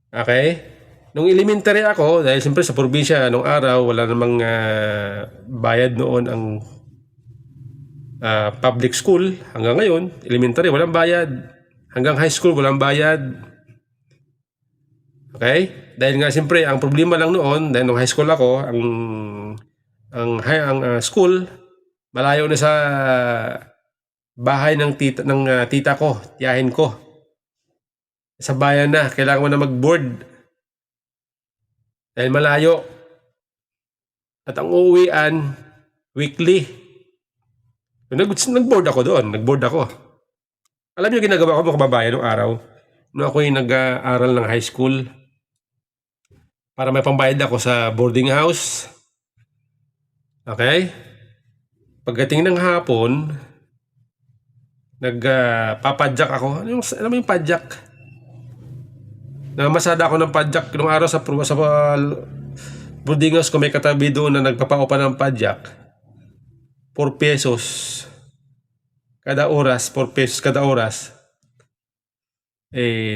Okay? Nung elementary ako, dahil siyempre sa probinsya, nung araw, wala namang bayad noon ang public school. Hanggang ngayon, elementary, walang bayad. Hanggang high school, walang bayad. Okay? Dahil nga siyempre, ang problema lang noon, dahil nung high school ako, ang school, malayo na sa bahay ng tita ko, tiyahin ko. Sa bayan na, kailangan mo na mag-board. Dahil malayo. At ang uuwian, weekly. Nag-board ako doon. Nag-board ako. Alam niyo ginagawa ko mga kababayan noong araw? Nung ako yung nag-aaral ng high school. Para may pambayad ako sa boarding house. Okay? Pagdating ng hapon, nagpapadyak ako. Alam mo yung padyak? Namasada ako ng padyak nung araw sa boarding house ko, may katabi doon na nagpapaupa ng padyak. 4 pesos kada oras, 4 pesos kada oras.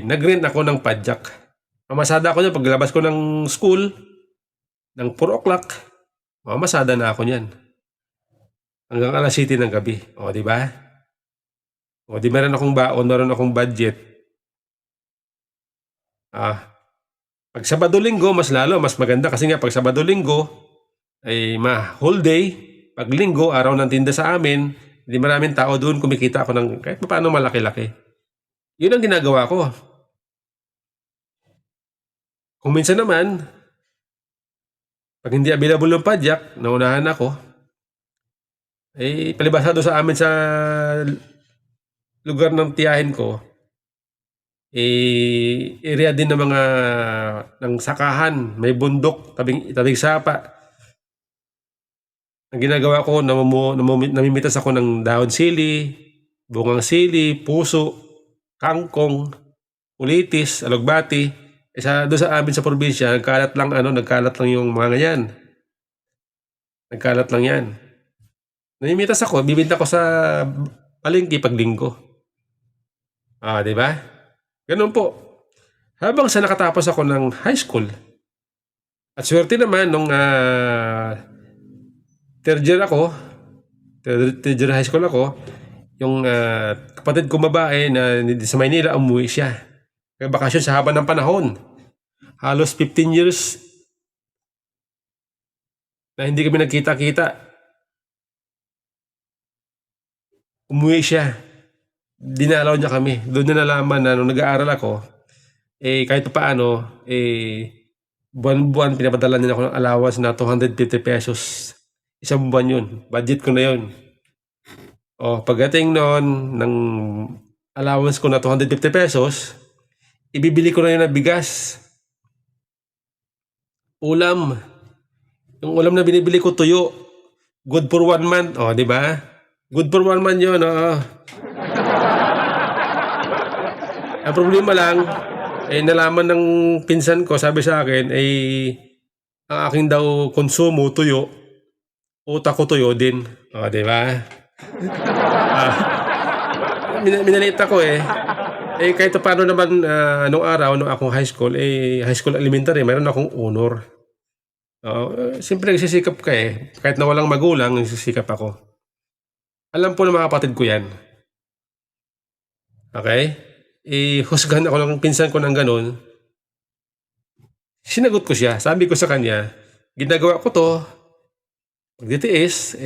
Nag-rent ako ng padyak. Mamasada ako niyan paglabas ko ng school ng 4 o'clock. Mamasada na ako niyan. Hanggang alas 7 ng gabi. O, di ba? O, di meron akong baon, meron akong budget. Pag Sabado-Linggo, mas maganda kasi nga pag Sabado-Linggo ay whole day. Pag Linggo, araw ng tinda sa amin, hindi maraming tao doon, kumikita ako ng kahit paano malaki-laki. Yun ang ginagawa ko. Kung minsan naman, pag hindi available yung padyak, naunahan ako, palibasado sa amin sa lugar ng tiyahin ko, area din ng mga ng sakahan, may bundok, tabing sapa. Ang ginagawa ko, namimitas ako ng dahon sili, bungang sili, puso, kangkong, ulitis, alugbati. Doon sa amin sa probinsya, nagkalat lang yung mga ganyan. Nagkalat lang yan. Namimitas ako, bibinta ko sa palengke pag linggo. Di ba? Ganun po. Habang sa nakatapos ako ng high school, at swerte naman nung third year high school ako, yung kapatid ko babae na sa Maynila, umuwi siya. Kaya bakasyon sa haba ng panahon. Halos 15 years na hindi kami nagkita-kita. Umuwi siya. Dinalaw niya kami. Doon na nalaman na nung nag-aaral ako, kahit paano, buwan-buwan pinapadala niya ako ng allowance na 250 pesos. Isang buwan yun. Budget ko na yun. Pagdating noon ng allowance ko na 250 pesos, ibibili ko na yun na bigas. Ulam. Yung ulam na binibili ko, tuyo. Good for 1 month. Di ba? Good for 1 month yun. Ang problema lang, nalaman ng pinsan ko, sabi sa akin, ang aking daw konsumo, tuyo, utak ko tuyo din. Di ba? Minaliit ako kahit paano naman, nung araw, nung akong high school elementary, mayroon akong honor. Siyempre nagsisikap ka Kahit na walang magulang, nagsisikap ako. Alam po ng mga kapatid ko yan. Okay? Husgahan ako ng pinsan ko ng ganun. Sinagot ko siya. Sabi ko sa kanya, ginagawa ko to, pagditiis,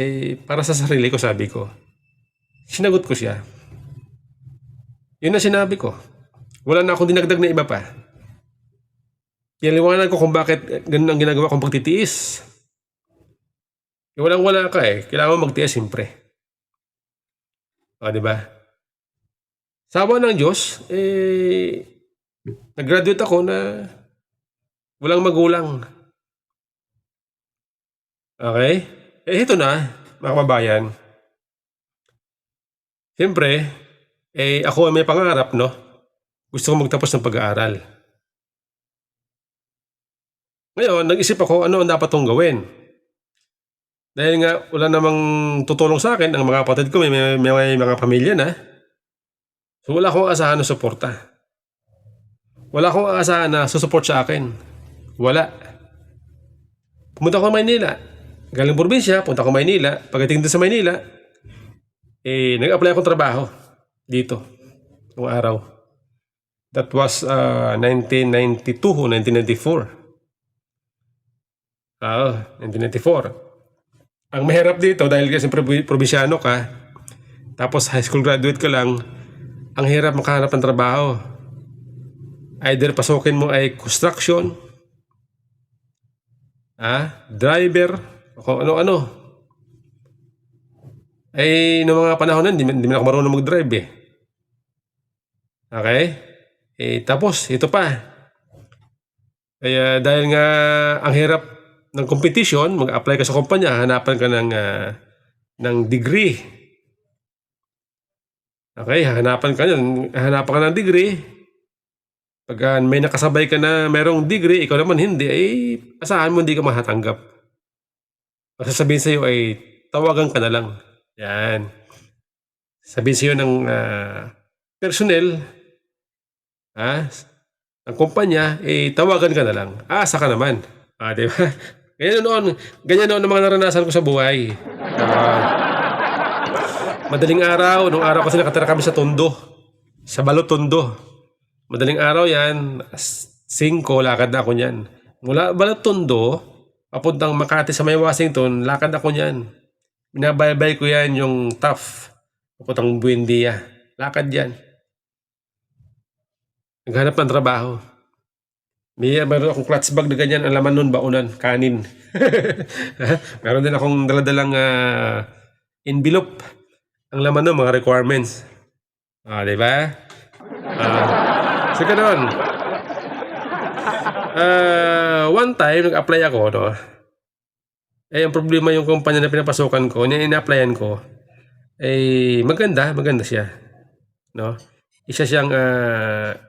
para sa sarili ko, sabi ko. Sinagot ko siya. Yun na sinabi ko. Wala na akong dinagdag na iba pa. Pinaliwanag ko kung bakit ganun ang ginagawa kong pagtitiis. Walang-wala ka Kailangan mo magtiis, siyempre. Diba? Sa awa ng Diyos, nag-graduate ako na Walang magulang. Okay? Ito na, mga kababayan. Siyempre, ako ay may pangarap, no? Gusto ko magtapos ng pag-aaral. Ngayon, nag-isip ako ano ang dapat kong gawin. Dahil nga wala namang tutulong sa akin, ang mga kapatid ko may mga pamilya na. So wala akong asahan na suporta. Wala akong asahan na susuport sa akin. Wala. Pumunta ako Maynila. Galing probinsya, punta ako Maynila. Pagdating doon sa Maynila, nag-apply akong trabaho dito. Noong araw. That was 1992 o 1994. 1994. Ang mahirap dito dahil kasi probinsyano ka, tapos high school graduate ka lang, ang hirap makahanap ng trabaho. Either pasukin mo ay construction, driver, o ano-ano. Noong mga panahon na, hindi na ako marunong mag-drive eh. Okay? Tapos, ito pa. Kaya dahil nga ang hirap ng competition, mag-apply ka sa kumpanya, hanapan ka ng degree. Okay, hanapan ka ng degree. Pag may nakasabay ka na merong degree, ikaw naman hindi, asahan mo hindi ka mahatanggap. Sasabihin sa'yo tawagan ka na lang. Yan. Sabihin sa'yo ng personnel, ng kumpanya, tawagan ka na lang. Asa ka naman. Di ba? Ganyan noon ang mga naranasan ko sa buhay. Madaling araw, nung araw kasi nakatira kami sa Tondo. Sa Balot Tondo. Madaling araw yan, 5, lakad na ako niyan. Mula Balot Tondo, papuntang Makati sa may Washington, lakad ako niyan. Binabaybay ko yan yung TAF. Papuntang Buendia. Lakad yan. Naghanap ng trabaho. Meron akong clutch bag na ganyan. Ang laman nun, baunan, kanin. Meron din akong daladalang envelope. Ang laman nun, mga requirements. Diba? So, ganun. One time, nag-apply ako, no? Ang problema yung kumpanya na pinapasukan ko, ina-applyan ko, maganda siya. No? Isa siyang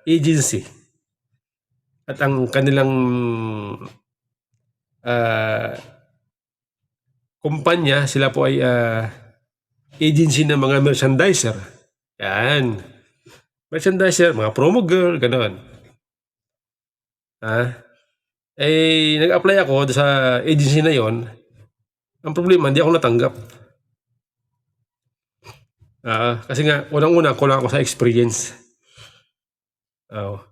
agency. At ang kanilang kumpanya, sila po ay agency ng mga merchandiser. Yan. Merchandiser, mga promo girl, gano'n. Nag-apply ako sa agency na yon. Ang problema, hindi ako natanggap. Kasi nga, unang-una, kulang ako sa experience.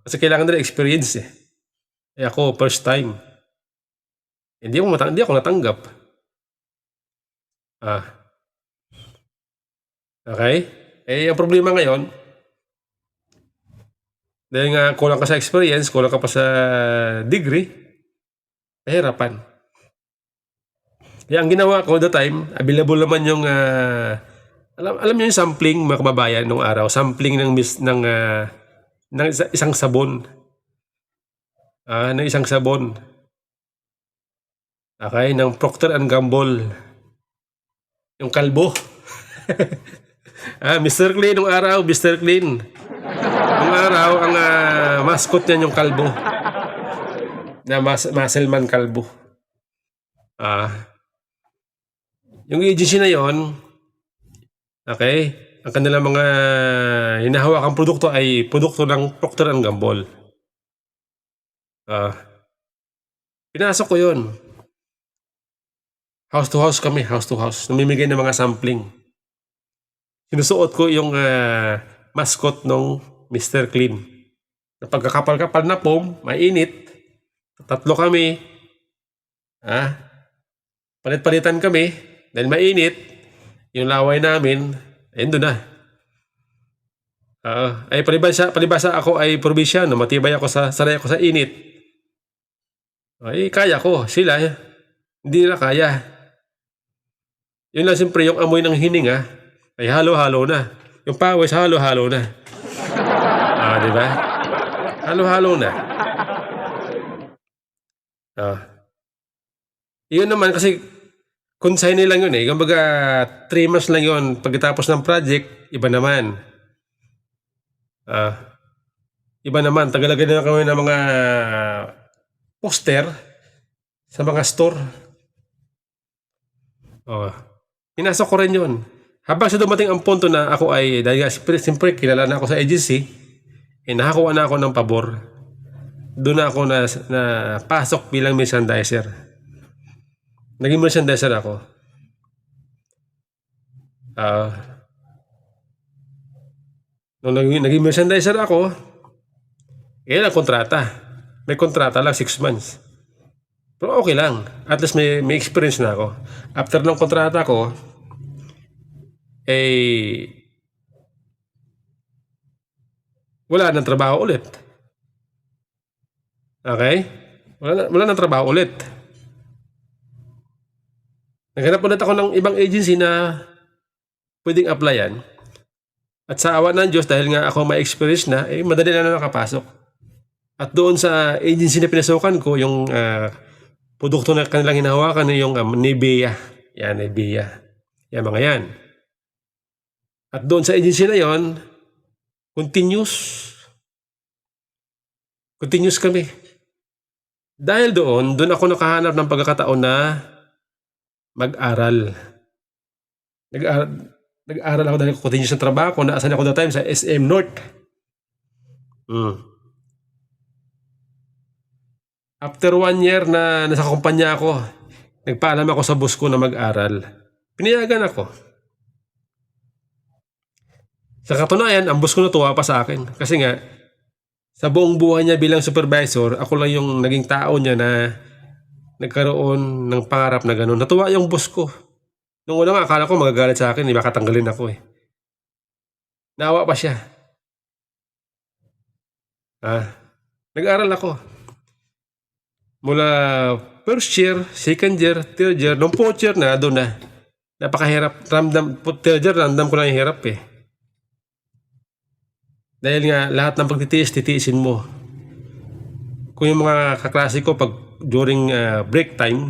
Kasi kailangan nila experience eh. Ako, first time. Hindi ako natanggap. Okay? Ang problema ngayon, dahil nga kulang ka sa experience, kulang ka pa sa degree, mahirapan. Kaya ang ginawa ko the time, available naman yung, alam niyo yung sampling, mga kababayan, nung araw, sampling ng isang sabon. Ng isang sabon. Okay, ng Procter & Gamble. Yung kalbo. Mr. Clean nung araw, Mr. Clean. Nung araw, ang mascot niya yung kalbo. Na Muscleman kalbo. Yung agency na yon, okay, ang kanilang mga hinahawakang produkto ay produkto ng Procter & Gamble. Pinasok ko yun. House to house kami, house to house. Namimigay ng mga sampling. Sinusuot ko yung mascot ng Mr. Clean. Pagkakapal-kapal na foam, mainit. 3 kami. Palit-palitan kami. Dahil mainit, yung laway namin, doon na. Palibasa ako ay probinsyano. Matibay ako sanay ako sa init. Kaya ko. Sila, hindi nila kaya. Yun lang siyempre yung amoy ng hininga ay halo-halo na. Yung pawis halo-halo na. Diba? Halo-halo na. Ah. Yun naman kasi consignee lang yun eh. Kumbaga 3 months lang yun. Pagkatapos ng project, iba naman. Ah, iba naman. Tagalagay na kami ng mga poster sa mga store. Oh. Pinasok ko rin yun. Habang sa dumating ang punto na ako ay, dahil nga, siyempre kilala na ako sa agency, nakakuha na ako ng pabor. Doon na ako na pasok bilang merchandiser. Naging merchandiser ako. Ah, nung naging merchandiser ako, ang kontrata. May kontrata lang 6 months. Pero okay lang. At least may experience na ako. After ng kontrata ko, eh, wala nang trabaho ulit. Okay? Wala nang trabaho ulit. Naghanap ulit ako ng ibang agency na pwedeng applyan. At sa awa ng Diyos, dahil nga ako may experience na, madali na nakapasok. At doon sa agency na pinasukan ko, yung produkto na kanilang hinahawakan, yung Nivea. Yan, Nivea. Yan, mga yan. At doon sa agency na yon, continuous kami. Dahil doon ako nakahanap ng pagkakataon na mag-aral. Nag-aral ako dahil continuous ng trabaho ko. Naasan ako that time sa SM North. After 1 year na nasa kumpanya ako, nagpaalam ako sa boss ko na mag-aral. Pinayagan ako. Sa katunayan, ang boss ko natuwa pa sa akin. Kasi nga, sa buong buhay niya bilang supervisor, ako lang yung naging tao niya na nagkaroon ng pangarap na gano'n. Natuwa yung boss ko. Nung una nga, akala ko magagalit sa akin, baka tanggalin ako eh. Naawa pa siya. Nag-aral ako. Mula first year, second year, third year, nung fourth year na, doon na. Napakahirap. Third year, ramdam ko na yung hirap eh. Dahil nga, lahat ng titiisin mo. Kung yung mga kaklase ko, pag during break time,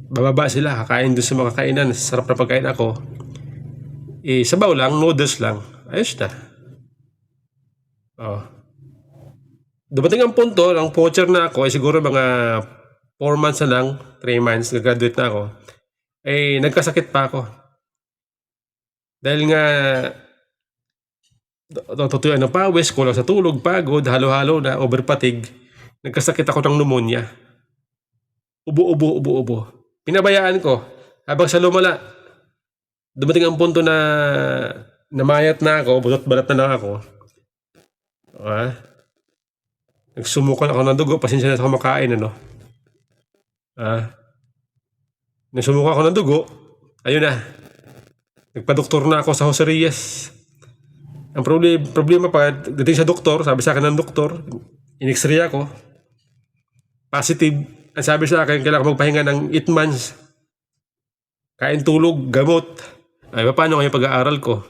bababa sila, kakain doon sa mga kainan, sarap na pagkain ako. Sabaw lang, noodles lang. Ayos na. Dumating ang punto, ang poacher na ako, siguro mga 4 months na lang, 3 months, nag-graduate na ako. Nagkasakit pa ako. Dahil nga, natutuyan ng pawis, kulang sa tulog, pagod, halo-halo na, overfatigue. Nagkasakit ako ng pneumonia. Ubo. Pinabayaan ko. Habang sa lumala, dumating ang punto na namayat na ako, butot-balat na lang ako. Nagsumukan ako ng dugo, pasensya na sa kumakain, Nagsumukan ako ng dugo, ayun na. Nagpa-doktor na ako sa Jose Reyes. Ang problema pa, dating sa doktor, sabi sa akin ng doktor, in-x-ray ako. Positive. Ang sabi sa akin, kailangan magpahinga ng 8 months. Kain, tulog, gamot. Paano ngayon pag-aaral ko?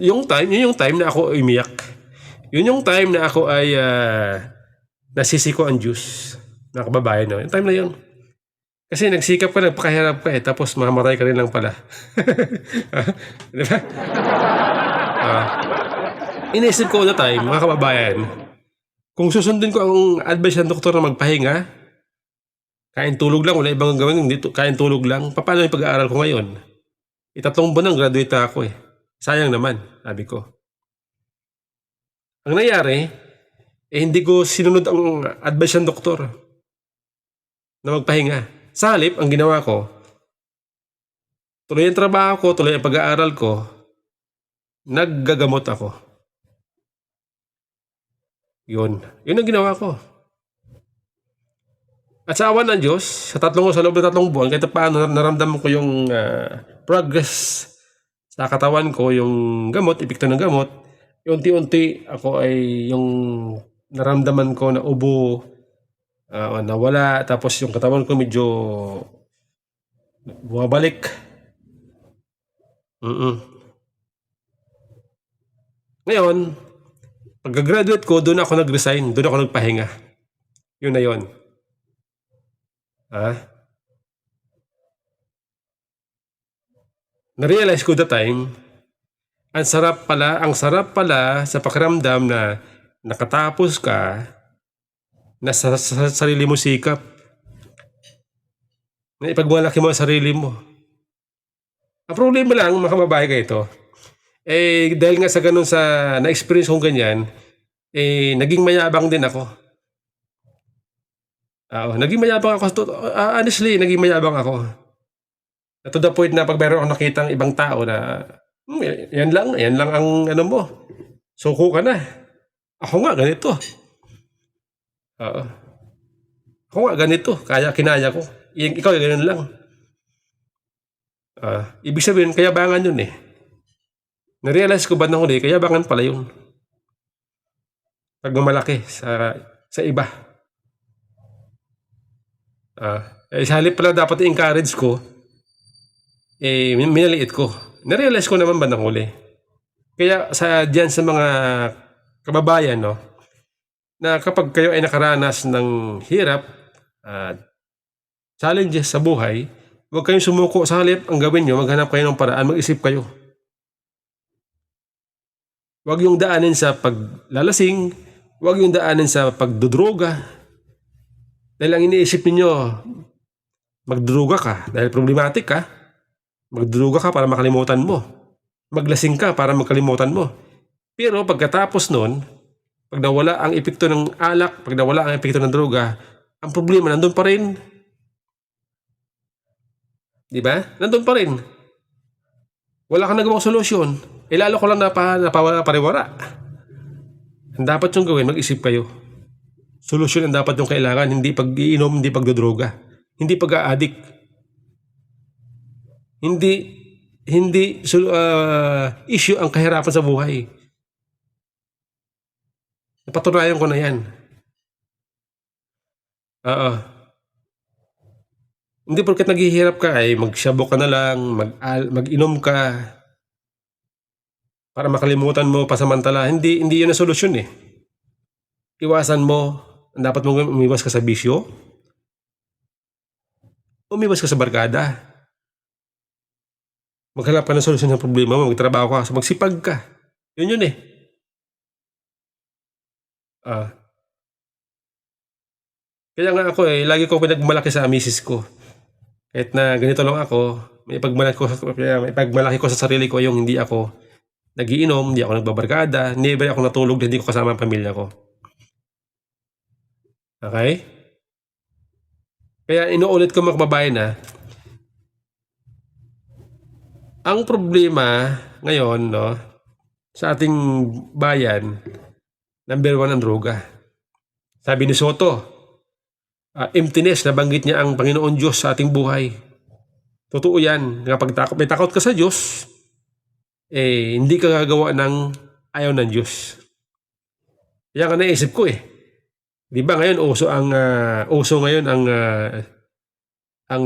Yun yung time na ako umiyak. Yun yung time na ako ay nasisi ko ang Diyos. Mga kababayan, no? Yung time na yun. Kasi nagsikap ka, nagpakahirap ka tapos mamamatay ka rin lang pala. Di ba? Inisip ko all the time, mga kababayan, kung susundin ko ang advice ng doktor na magpahinga, kain tulog lang, wala ibang gawin, kain tulog lang, paano yung pag-aaral ko ngayon? 3 buwan nang graduate na ako eh. Sayang naman, sabi ko. Ang nangyari, hindi ko sinunod ang advice ng doktor na magpahinga. Sa halip, ang ginawa ko, tuloy ang trabaho ko, tuloy ang pag-aaral ko, naggagamot ako. Yun ang ginawa ko. At sa awan ng Diyos, sa loob ng 3 buwan, kahit paano naramdaman ko yung progress sa katawan ko, yung gamot, epekto ng gamot, unti-unti ako ay yung naramdaman ko na ubo, nawala, tapos yung katawan ko medyo bumabalik. Ngayon, Pagka-graduate ko, doon ako nag-resign, doon ako nagpahinga. Yun na yun. Na-realize ko that time, ang sarap pala sa pakiramdam na nakatapos ka, na sa sarili mo sikap, na ipagmalaki mo ang sarili mo. Ang problema lang, mga kababae kayo ito, dahil nga sa ganun na-experience kong ganyan, naging mayabang din ako. Naging mayabang ako. Honestly, naging mayabang ako. To the point na pag meron akong nakitang ibang tao na, yan lang ang ano mo. Suko ka na. Ako nga, ganito. Ako nga, ganito. Kinaya ko. Ikaw, ganun lang. Ibig sabihin, kayabangan yun eh. Na-realize ko ba na huli, kayabangan pala yun. Pagmamalaki sa iba. Sa halip pala dapat i-encourage ko, minaliit ko. Na-realize ko naman bandang huli. Kaya diyan sa mga kababayan, no, na kapag kayo ay nakaranas ng hirap at challenges sa buhay, huwag kayong sumuko. Sa halip, ang gawin nyo, maghanap kayo ng paraan, mag-isip kayo. Huwag yung daanin sa paglalasing, huwag yung daanin sa pagdudroga. Dahil ang iniisip niyo, magdruga ka dahil problematic ka. Magdruga ka para makalimutan mo. Maglasing ka para makalimutan mo. Pero pagkatapos nun, pag nawala ang epekto ng alak, pag nawala ang epekto ng droga, ang problema nandun pa rin. Di ba? Nandun pa rin. Wala kang nagawang solusyon. Lalo ko lang napariwara. Ang dapat yung gawin, mag-isip kayo. Solusyon ang dapat yung kailangan, hindi pag-iinom, hindi pagdodroga, hindi pag-a-addict. Hindi issue ang kahirapan sa buhay. Napatunayan ko na yan. Hindi porket naghihirap ka ay magsyabok ka na lang, mag-inom ka para makalimutan mo pasamantala. Hindi yun ang solusyon eh. Iwasan mo. Dapat mong umiwas ka sa bisyo. Umiwas ka sa barkada. Maghanap ka ng solusyon sa problema mo. Magtrabaho ka. Magsipag ka. Yun eh. Kaya nga ako lagi ko pinagmalaki sa misis ko. Kahit na ganito lang ako, may pagmalaki ko sa sarili ko yung hindi ako nagiinom, hindi ako nagbabarkada, never ako natulog, hindi ko kasama ang pamilya ko. Okay? Kaya inuulit ko mga kababayan na ang problema ngayon, no, sa ating bayan, number 1 ang droga. Sabi ni Soto, emptiness, nabanggit niya ang Panginoon Diyos sa ating buhay. Totoo yan. Kapag may takot ka sa Diyos, hindi ka gagawa ng ayaw ng Diyos. Kaya nga naisip ko di ba ngayon uso ngayon ang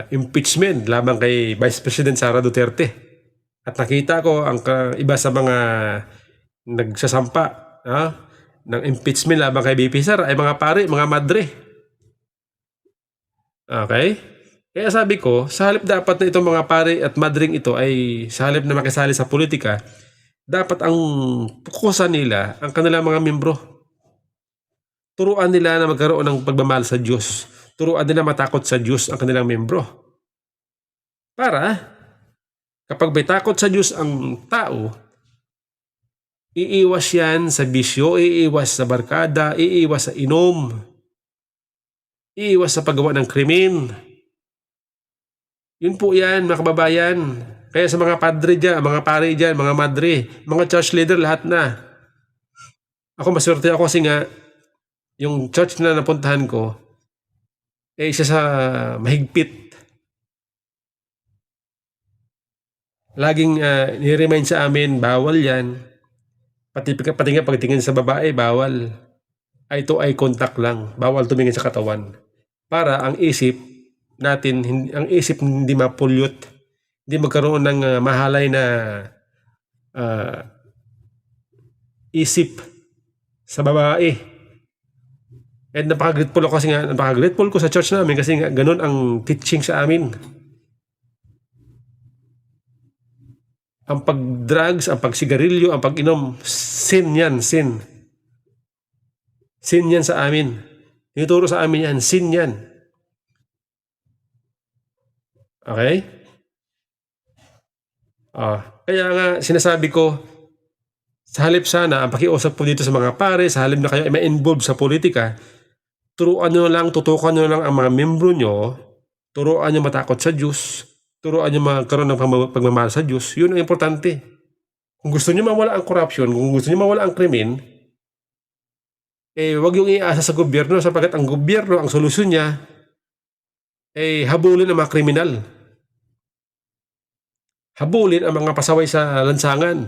impeachment laban kay Vice President Sara Duterte. At nakita ko ang iba sa mga nagsasampa ng impeachment laban kay BP Sara ay mga pare, mga madre. Okay? Kaya sabi ko, sa halip dapat na itong mga pare at madring ito ay sa halip na makisali sa politika, dapat ang pukusan nila ang kanilang mga membro. Turuan nila na magkaroon ng pagmamahal sa Diyos. Turuan nila matakot sa Diyos ang kanilang membro. Para, kapag may takot sa Diyos ang tao, iiwas yan sa bisyo, iiwas sa barkada, iiwas sa inom, iiwas sa paggawa ng krimen. Yun po yan, mga kababayan. Kaya sa mga padre dyan, mga pare dyan, mga madre, mga church leader, lahat na. Ako maswerte ako kasi nga, yung church na napuntahan ko, isa sa mahigpit. Laging ni-remind sa amin, bawal yan. Pati nga pagtingin sa babae, bawal. Ito ay contact lang. Bawal tumingin sa katawan. Para ang isip natin, ang isip hindi ma-pollute, hindi magkaroon ng mahalay na isip sa babae. And napaka-grateful ako kasi nga, napaka-grateful ko sa church namin kasi nga ganun ang teaching sa amin. Ang pag-drugs, ang pagsigarilyo, ang pag-inom, sin yan, sin. Sin yan sa amin. Tinuturo sa amin yan, sin yan. Okay? Kaya nga sinasabi ko, sa halip sana, ang pakiusap po dito sa mga pare, sa halip na kayo ay ma-involve sa politika, turuan nyo lang, tutukan nyo lang ang mga membro nyo, turuan nyo matakot sa Diyos, turuan nyo magkaroon ng pagmamahal sa Diyos. Yun ang importante. Kung gusto nyo mawala ang corruption, kung gusto nyo mawala ang krimen, wag yung iasa sa gobyerno sapagkat ang gobyerno, ang solusyon niya, habulin ang mga kriminal. Habulin ang mga pasaway sa lansangan.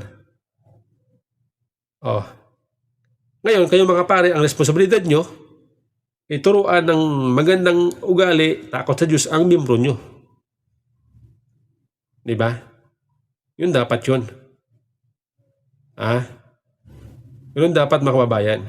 Ngayon, kayo mga pare, ang responsibilidad nyo, turuan ng magandang ugali, takot sa Diyos ang miyembro nyo. Diba? Yun dapat yun. Yun dapat mga kababayan.